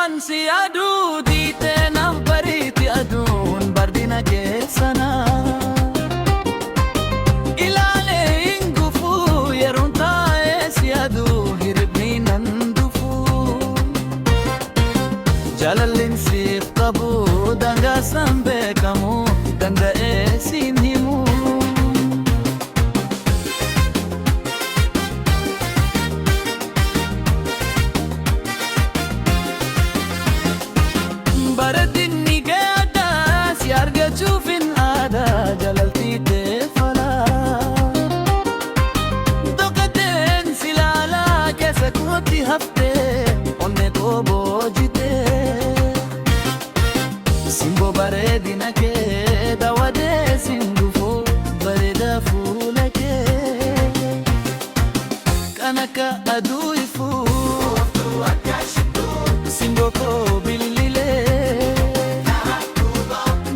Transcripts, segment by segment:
man si aduu diitee naaf bariiti aduun bardina keessana. Ilaalee hin gufuu yeroon taa'ee si aduu hiribni nan dhufuu. Jaalalliin siif qabu dangaasaan beekamu danda'ee siin himu. Bareedinni gaadhaa si argachuuf hin aadaa jaalaltii teeffalaa. Dhokkateen si laalaa keessa kootti haftee onnee koo boojitee. Simboo bareedina kee daawwadee siin dhufuu bareeda fuula kee. Kan akka aduu ifuu simboo koo bilililee.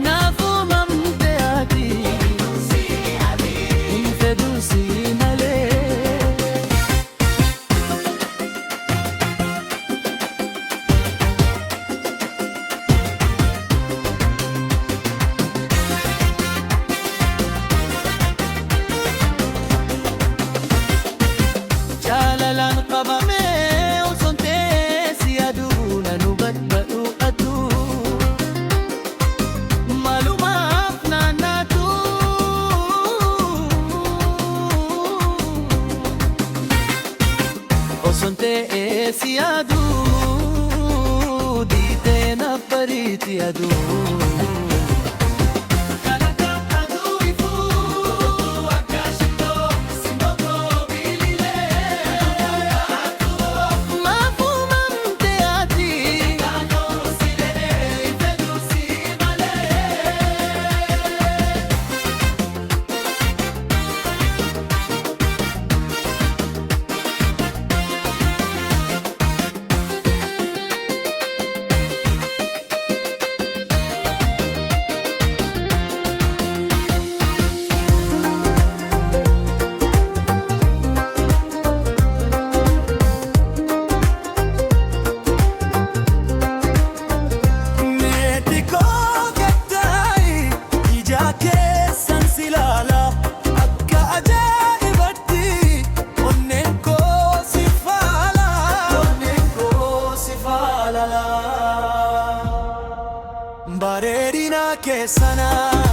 Naafuu mamtee ati hin fedhu si malee. Jaalalaan qabamee osoon teessi aduu nan hubadhu aduu. Maalumaaf naannatu osoon teessi aduu diitee naaf bariiti aduu. Bareedina keessana.